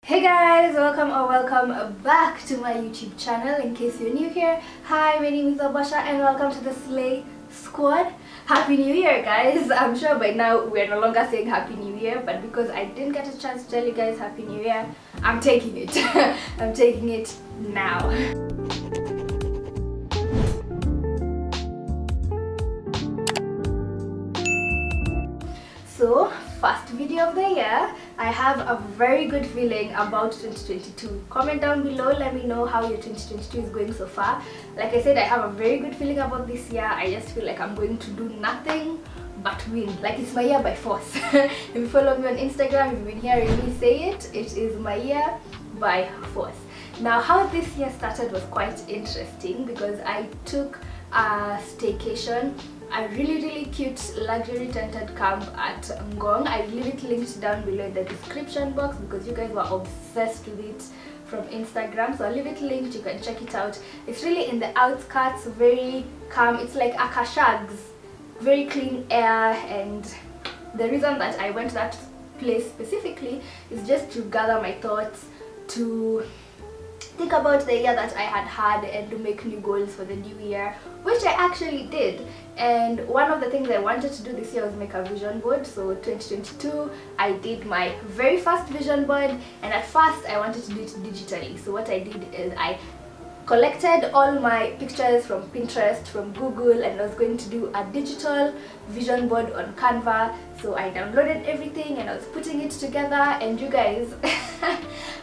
Hey guys, welcome back to my YouTube channel. In case you're new here, hi, my name is Abasha and welcome to the Slay Squad. Happy New Year guys. I'm sure by now we're no longer saying Happy New Year, but because I didn't get a chance to tell you guys Happy New Year, I'm taking it. I'm taking it now. So, first video of the year. I have a very good feeling about 2022. Comment down below, let me know how your 2022 is going so far. Like I said, I have a very good feeling about this year. I just feel like I'm going to do nothing but win. Like it's my year by force. If you follow me on Instagram, if you've been hearing me say it, it is my year by force. Now, how this year started was quite interesting because I took a staycation, a really cute luxury tented camp at Ngong. I leave it linked down below in the description box because you guys were obsessed with it from Instagram, so I'll leave it linked. You can check it out. It's really in the outskirts, very calm. It's like Akashags, very clean air, and the reason that I went to that place specifically is just to gather my thoughts, to think about the year that I had and to make new goals for the new year, which I actually did. And one of the things I wanted to do this year was make a vision board. So 2022 I did my very first vision board, and at first I wanted to do it digitally. So what I did is I collected all my pictures from Pinterest, from Google, and I was going to do a digital vision board on Canva. So I downloaded everything and I was putting it together, and you guys,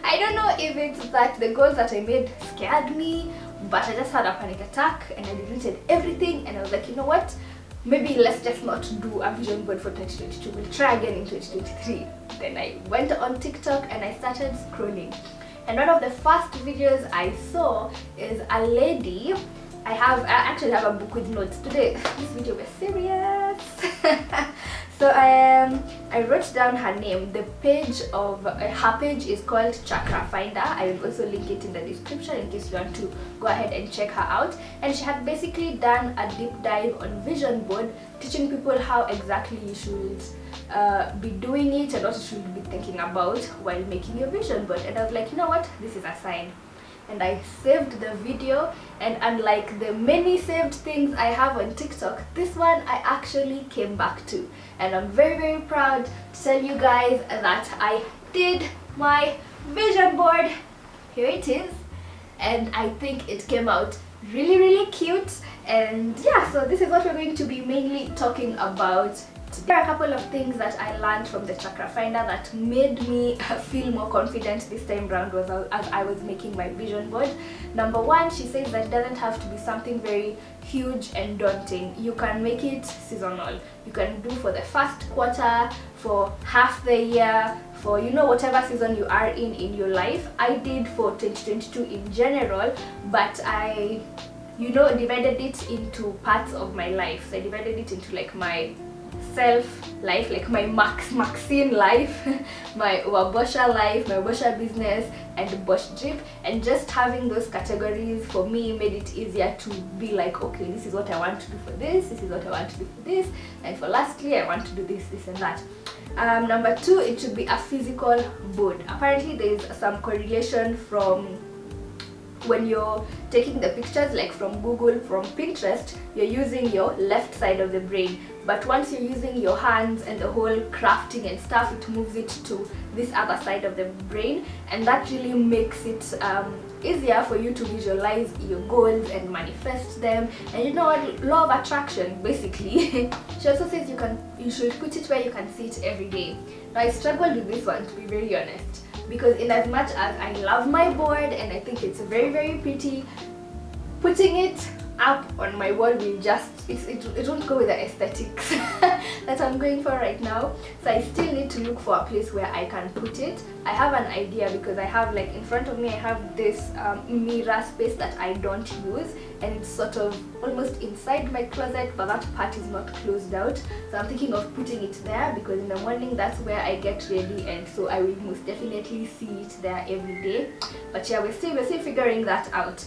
I don't know if it's that the goals that I made scared me, but I just had a panic attack and I deleted everything, and I was like, you know what, maybe let's just not do a vision board for 2022, we'll try again in 2023. Then I went on TikTok and I started scrolling, and one of the first videos I saw is a lady. I actually have a book with notes today. This video was serious. So I wrote down her name. The page of her page is called Chakra Finder. I will also link it in the description in case you want to go ahead and check her out. And she had basically done a deep dive on vision board, teaching people how exactly you should be doing it and what you should be thinking about while making your vision board. And I was like, you know what, this is a sign. And I saved the video, and unlike the many saved things I have on TikTok, this one I actually came back to, and I'm very proud to tell you guys that I did my vision board. Here it is, and I think it came out really cute. And yeah, so this is what we're going to be mainly talking about. There are a couple of things that I learned from the Chakra Finder that made me feel more confident this time around as I was making my vision board. Number one, she says that it doesn't have to be something very huge and daunting. You can make it seasonal. You can do for the first quarter, for half the year, for, you know, whatever season you are in your life. I did for 2022 in general, but I, you know, divided it into parts of my life. So I divided it into like my self life, like my Maxine life, my Wabosha life, my Wabosha business, and Bosch drip. And just having those categories for me made it easier to be like, okay, this is what I want to do for this is what I want to do for this, and for lastly I want to do this and that. Number two, it should be a physical board. Apparently there is some correlation from when you're taking the pictures, like from Google, from Pinterest, you're using your left side of the brain, but once you're using your hands and the whole crafting and stuff, it moves it to this other side of the brain, and that really makes it easier for you to visualize your goals and manifest them. And you know what, law of attraction basically. She also says you should put it where you can see it every day. Now I struggled with this one, to be very honest, because in as much as I love my board and I think it's very pretty, putting it up on my wall will just, it won't go with the aesthetics that I'm going for right now. So I still need to look for a place where I can put it. I have an idea because I have, like, in front of me I have this mirror space that I don't use, and it's sort of almost inside my closet, but that part is not closed out. So I'm thinking of putting it there because in the morning that's where I get ready, and so I will most definitely see it there every day. But yeah, we're still figuring that out.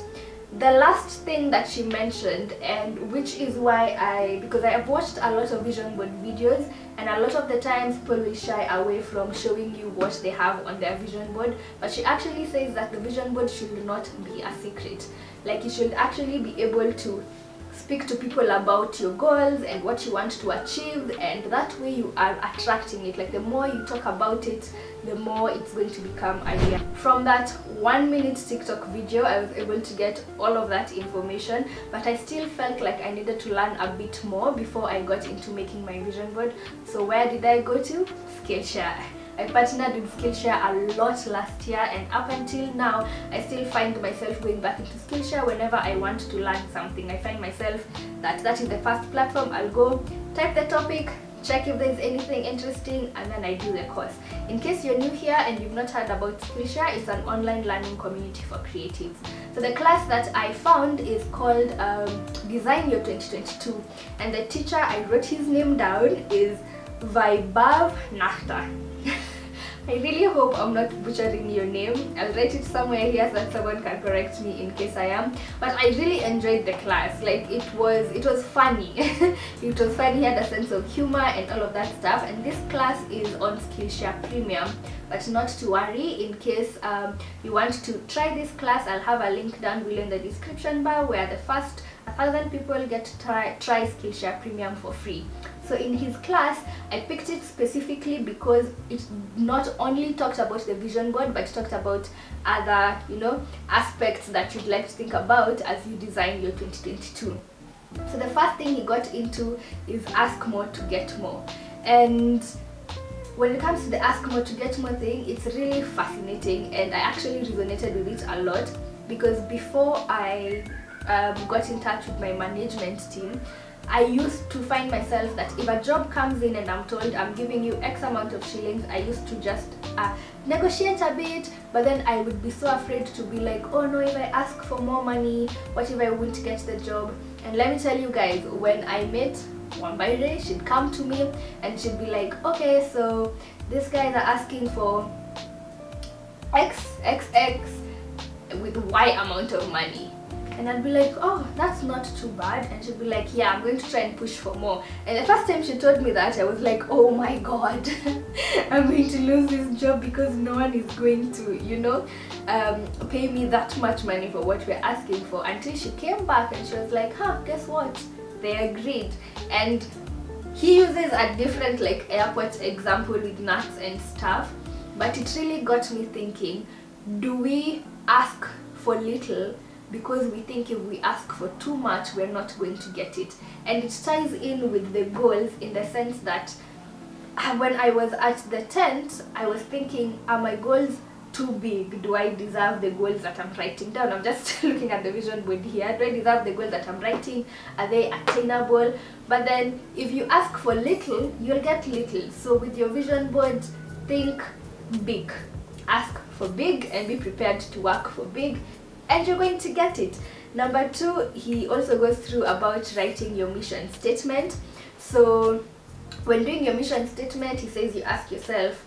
the last thing that she mentioned, and which is why because I have watched a lot of vision board videos, and a lot of the times people will shy away from showing you what they have on their vision board, but she actually says that the vision board should not be a secret. Like, you should actually be able to speak to people about your goals and what you want to achieve, and that way you are attracting it. Like, the more you talk about it, the more it's going to become a reality. From that 1-minute TikTok video, I was able to get all of that information, but I still felt like I needed to learn a bit more before I got into making my vision board. So where did I go to? Skillshare. I partnered with Skillshare a lot last year, and up until now I still find myself going back into Skillshare whenever I want to learn something. I find myself that is the first platform I'll go, type the topic, check if there's anything interesting, and then I do the course. In case you're new here and you've not heard about Skillshare, it's an online learning community for creatives. So the class that I found is called Design Your 2022, and the teacher, I wrote his name down, is Vaibhav Nahta. I really hope I'm not butchering your name. I'll write it somewhere here so that someone can correct me in case I am. But I really enjoyed the class. Like, it was funny. It was funny, had a sense of humor and all of that stuff. And this class is on Skillshare Premium. But not to worry, in case you want to try this class, I'll have a link down below in the description bar where the first 1,000 people get to try Skillshare Premium for free. So in his class, I picked it specifically because it not only talked about the vision board, but it talked about other, aspects that you'd like to think about as you design your 2022. So the first thing he got into is ask more to get more. And when it comes to the ask more to get more thing, it's really fascinating, and I actually resonated with it a lot, because before I got in touch with my management team, I used to find myself that if a job comes in and I'm told I'm giving you X amount of shillings, I used to just negotiate a bit, but then I would be so afraid to be like, oh no, if I ask for more money, what if I won't get the job? And let me tell you guys, when I met one by day, she'd come to me and she'd be like, okay, so these guys are asking for XXX with Y amount of money. And I'd be like, oh, that's not too bad. And she'd be like, yeah, I'm going to try and push for more. And the first time she told me that, I was like, oh my god, I'm going to lose this job because no one is going to, pay me that much money for what we're asking for. Until she came back and she was like, guess what? They agreed. And he uses a different airport example with nuts and stuff, but it really got me thinking, do we ask for little because we think if we ask for too much we're not going to get it? And it ties in with the goals, in the sense that when I was at the tent, I was thinking, are my goals too big? Do I deserve the goals that I'm writing down? I'm just looking at the vision board here. Do I deserve the goals that I'm writing? Are they attainable? But then if you ask for little, you'll get little. So with your vision board, think big. Ask for big and be prepared to work for big, and you're going to get it. Number 2, he also goes through about writing your mission statement. So when doing your mission statement, he says you ask yourself,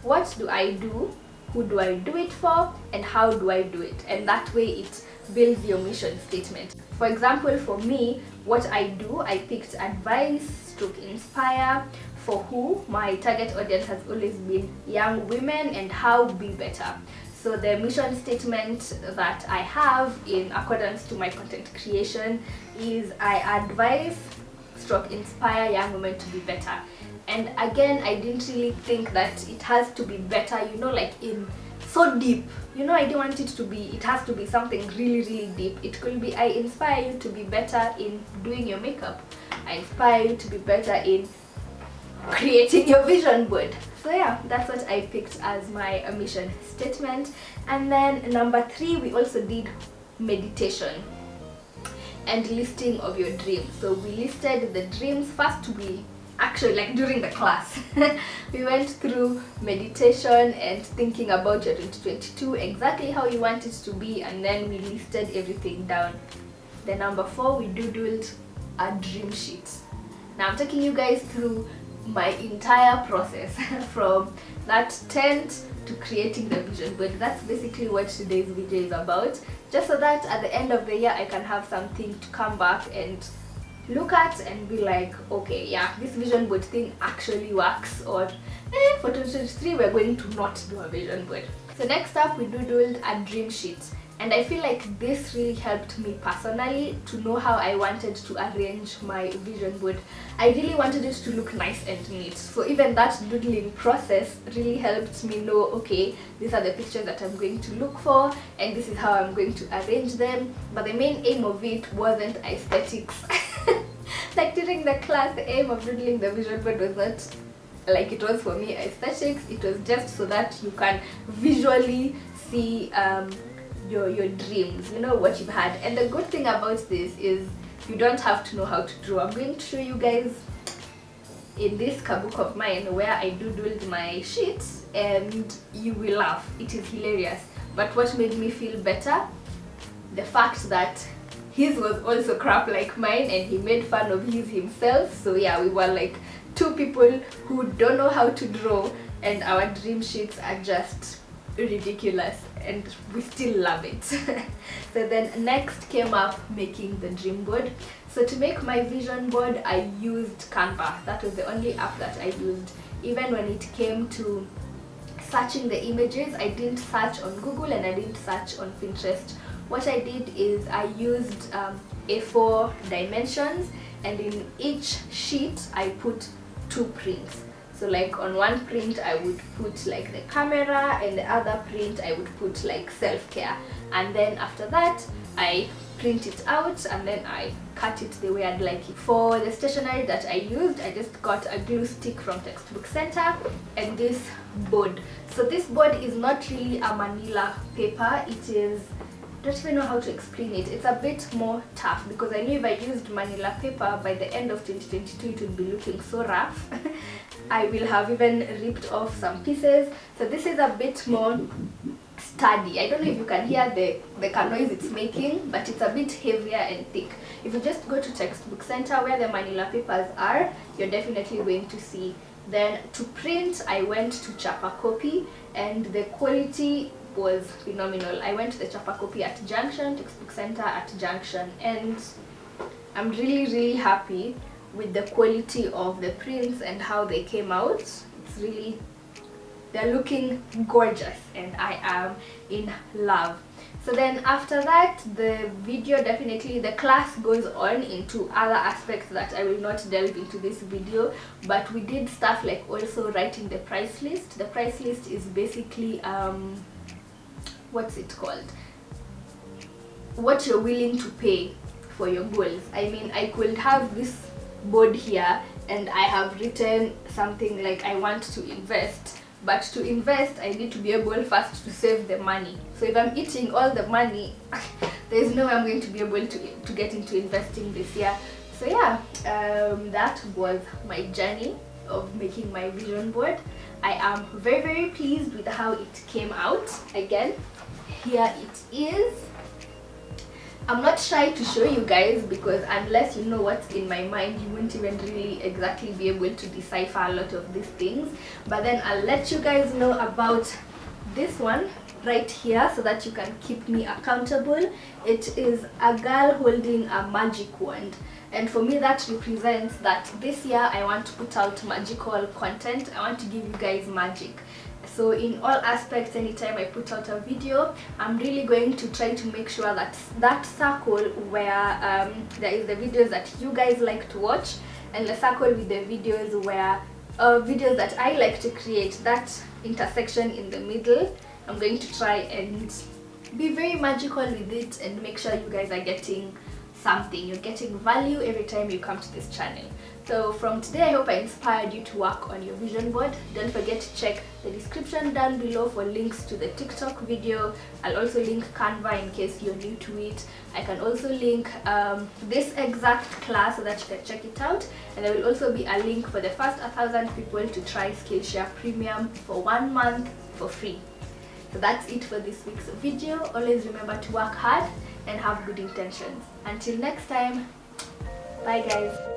what do I do? Who do I do it for? And how do I do it? And that way it builds your mission statement. For example, for me, what I do, I picked advice, inspire. For who? My target audience has always been young women, and how be better. So the mission statement that I have in accordance to my content creation is I advise / inspire young women to be better. And again, I didn't really think that it has to be better, in so deep. I didn't want it has to be something really, really deep. It could be, I inspire you to be better in doing your makeup. I inspire you to be better in creating your vision board. So yeah, that's what I picked as my mission statement. And then number 3, we also did meditation and listing of your dreams. So we listed the dreams. First, we actually, during the class, we went through meditation and thinking about your 2022, exactly how you want it to be, and then we listed everything down. The number 4, we doodled a dream sheet. Now I'm taking you guys through my entire process from that tent to creating the vision board. That's basically what today's video is about, just so that at the end of the year I can have something to come back and look at and be like, okay, yeah, this vision board thing actually works, or for 2023 we're going to not do a vision board. So next up, we doodled a dream sheet, and I feel like this really helped me personally to know how I wanted to arrange my vision board. I really wanted it to look nice and neat, so even that doodling process really helped me know, okay, these are the pictures that I'm going to look for and this is how I'm going to arrange them. But the main aim of it wasn't aesthetics. Like during the class, the aim of doodling the vision board was not like it was for me aesthetics. It was just so that you can visually see your dreams, you know, what you've had. And the good thing about this is you don't have to know how to draw. I'm going to show you guys in this book of mine where I doodled my sheets, and you will laugh. It is hilarious. But what made me feel better, the fact that his was also crap like mine, and he made fun of his himself. So yeah, we were like two people who don't know how to draw, and our dream sheets are just ridiculous, and we still love it. So then next came up making the dream board. So to make my vision board, I used Canva. That was the only app that I used. Even when it came to searching the images, I didn't search on Google and I didn't search on Pinterest. What I did is I used A4 dimensions, and in each sheet I put 2 prints. So like on one print I would put like the camera, and the other print I would put like self-care, and then after that I print it out and then I cut it the way I'd like it. For the stationery that I used, I just got a glue stick from Textbook Center and this board. So this board is not really a manila paper. It is, I don't even know how to explain it. It's a bit more tough, because I knew if I used manila paper by the end of 2022 it would be looking so rough. I will have even ripped off some pieces. So this is a bit more sturdy. I don't know if you can hear the noise it's making, but it's a bit heavier and thick. If you just go to Textbook Center where the manila papers are, you're definitely going to see. Then to print, I went to Chapa Copy, and the quality was phenomenal. I went to the Chapa Copy at Junction, Textbook Center at Junction, and I'm really happy with the quality of the prints and how they came out. It's really, they're looking gorgeous, and I am in love. So then after that, the video, definitely the class goes on into other aspects that I will not delve into this video, but we did stuff like also writing the price list. The price list is basically what's it called, what you're willing to pay for your goals. I mean, I could have this board here and I have written something like I want to invest, but to invest I need to be able first to save the money. So if I'm eating all the money, there's no way I'm going to be able to get into investing this year. So yeah, that was my journey of making my vision board. I am very pleased with how it came out. Again, here it is. I'm not shy to show you guys, because unless you know what's in my mind, you won't even really exactly be able to decipher a lot of these things. But then I'll let you guys know about this one right here so that you can keep me accountable. It is a girl holding a magic wand, and for me that represents that this year I want to put out magical content. I want to give you guys magic. So in all aspects, anytime I put out a video, I'm really going to try to make sure that that circle where there is the videos that you guys like to watch, and the circle with the videos where videos that I like to create, that intersection in the middle, I'm going to try and be very magical with it and make sure you guys are getting something. You're getting value every time you come to this channel. So from today, I hope I inspired you to work on your vision board. Don't forget to check the description down below for links to the TikTok video. I'll also link Canva in case you're new to it. I can also link this exact class so that you can check it out. And there will also be a link for the first 1,000 people to try Skillshare Premium for 1 month for free. So that's it for this week's video. Always remember to work hard and have good intentions. Until next time, bye guys.